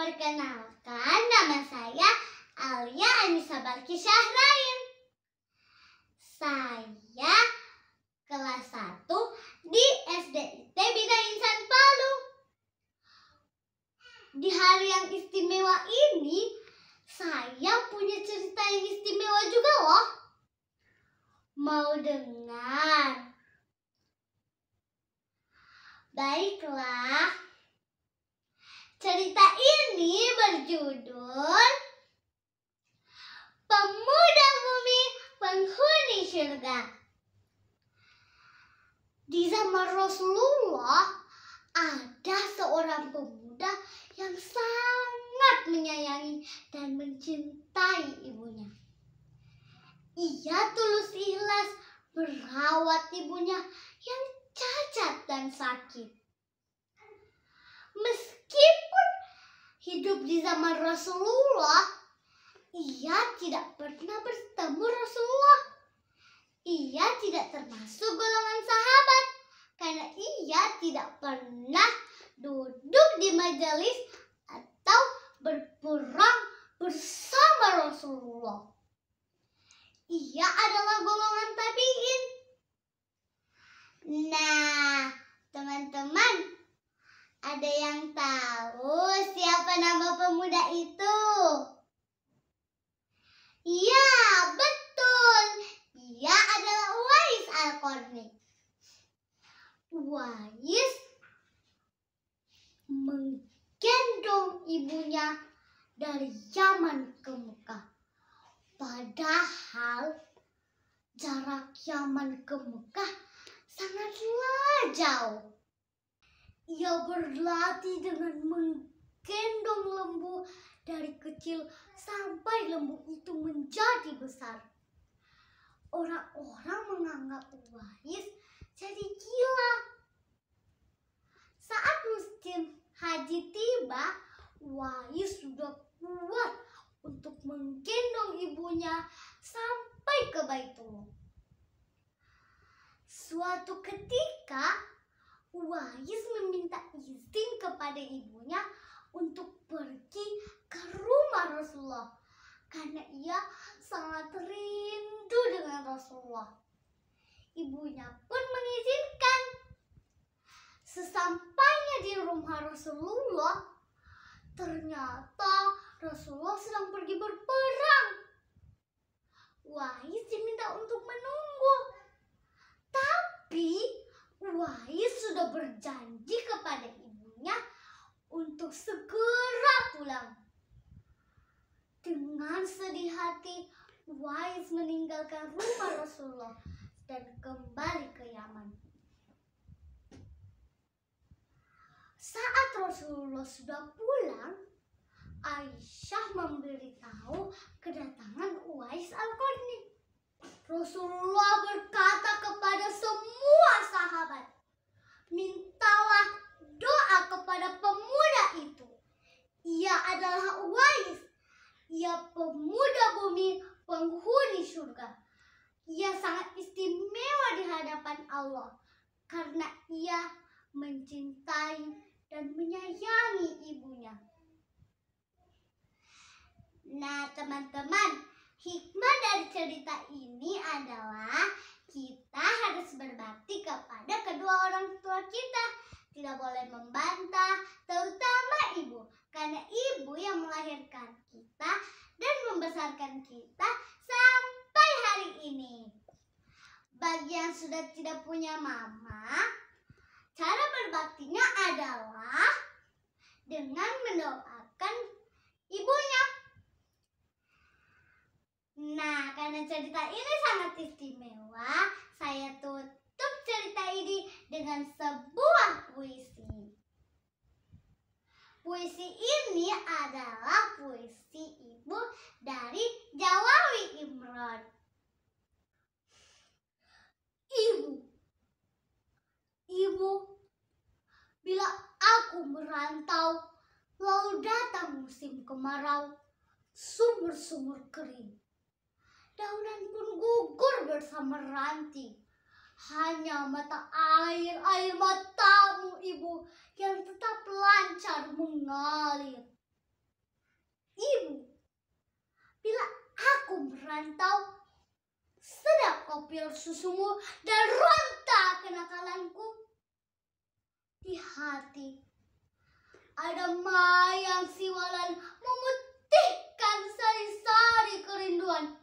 Perkenalkan, nama saya Alia Anissa Balki Syahrain. Saya kelas 1 di SDIT Bina Insan Palu. Di hari yang istimewa ini, saya punya cerita yang istimewa juga loh. Mau dengar? Baiklah. Cerita ini berjudul Pemuda Bumi Penghuni Surga. Di zaman Rasulullah, ada seorang pemuda yang sangat menyayangi dan mencintai ibunya. Ia tulus ikhlas merawat ibunya yang cacat dan sakit. Meskipun hidup di zaman Rasulullah, ia tidak pernah bertemu Rasulullah. Ia tidak termasuk golongan sahabat karena ia tidak pernah duduk di majelis atau berperang bersama Rasulullah. Ia adalah golongan tabi'in. Nah, teman-teman, ada yang tahu siapa nama pemuda itu? Ya, betul. Ia adalah Uwais Al-Qarni. Uwais menggendong ibunya dari Yaman ke Mekah. Padahal jarak Yaman ke Mekah sangatlah jauh. Ia berlatih dengan menggendong lembu dari kecil sampai lembu itu menjadi besar. Orang-orang menganggap Uwais jadi gila. Saat musim haji tiba, Uwais sudah kuat untuk menggendong ibunya sampai ke Baitullah. Suatu ketika, Uwais meminta izin kepada ibunya untuk pergi ke rumah Rasulullah karena ia sangat rindu dengan Rasulullah. Ibunya pun mengizinkan. Sesampainya di rumah Rasulullah, ternyata Rasulullah sedang pergi berperang. Uwais diminta untuk menunggu. Tapi Uwais sudah berjanji kepada ibunya untuk segera pulang. Dengan sedih hati, Uwais meninggalkan rumah Rasulullah dan kembali ke Yaman. Saat Rasulullah sudah pulang, Aisyah memberitahu kedatangan Uwais Al-Qarni. Rasulullah berkata kepada semua sahabat, "Mintalah doa kepada pemuda itu. Ia adalah Uwais. Ia pemuda bumi penghuni surga. Ia sangat istimewa di hadapan Allah karena ia mencintai dan menyayangi ibunya." Nah, teman-teman, hikmah dari cerita ini adalah kita harus berbakti kepada kedua orang tua kita. Tidak boleh membantah, terutama ibu, karena ibu yang melahirkan kita dan membesarkan kita sampai hari ini. Bagi yang sudah tidak punya mama, cara berbaktinya adalah dengan mendoakan ibunya. Nah, karena cerita ini sangat istimewa, saya tutup cerita ini dengan sebuah puisi. Puisi ini adalah puisi ibu dari Jawawi Imron. Ibu, bila aku merantau, lalu datang musim kemarau, sumur-sumur kering. Daunan pun gugur bersama ranting. Hanya mata air matamu ibu yang tetap lancar mengalir. ibu, bila aku merantau, sedap kopi susumu dan ronta kenakalanku. Di hati ada mayang siwalan memutihkan sari-sari kerinduan.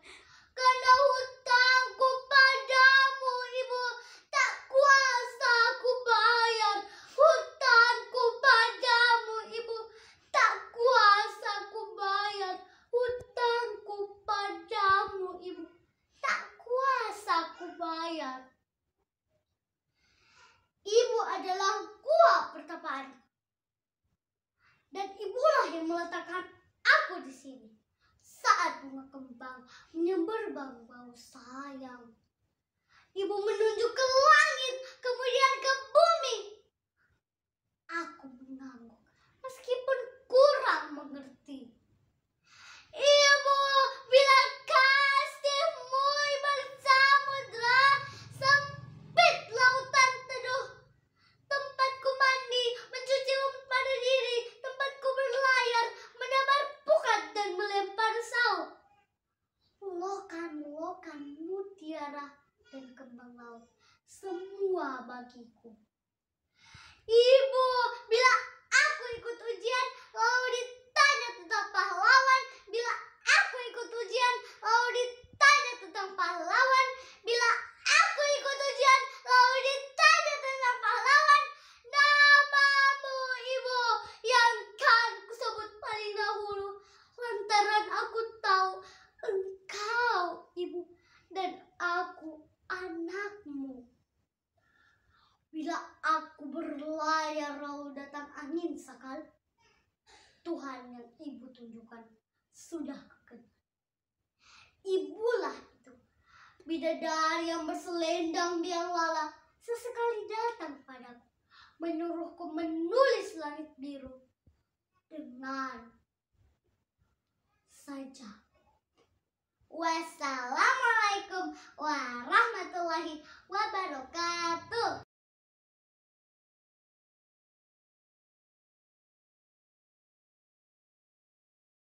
Karena hutangku padamu, ibu, tak kuasa aku bayar. Hutangku padamu, ibu, tak kuasa aku bayar. Hutangku padamu, ibu, tak kuasa aku bayar. Ibu adalah gua pertapaan, dan ibulah yang meletakkan aku di sini saat bunga kembang menyembar bau sayang. Ibu menunjuk ke langit, kemudian ke bumi. Aku mengangguk meskipun kurang mengerti. Ibu, bila kasihmu ibarat samudra, sempit lautan teduh. Tempatku mandi, mencuci lumut pada diri, tempatku berlayar, menebar pukat dan melempar saut. Lokan-lokan mutiara dan kembang laut, semua bagiku. Ibu, bila aku ikut ujian, lalu ditanya tentang pahlawan. Bila aku ikut ujian, lalu ditanya tentang pahlawan. Bila aku ikut ujian, lalu ditanya tentang pahlawan. Namamu, ibu, yang kan kusebut paling dahulu, lantaran aku tahu engkau, ibu, dan aku anakmu. Bila aku berlayar lalu datang angin sakal, Tuhan yang ibu tunjukkan sudah kekenal. Ibulah itu, bidadari yang berselendang biang lala, sesekali datang padaku, menyuruhku menulis langit biru dengan saja. Wassalamualaikum warahmatullahi wabarakatuh.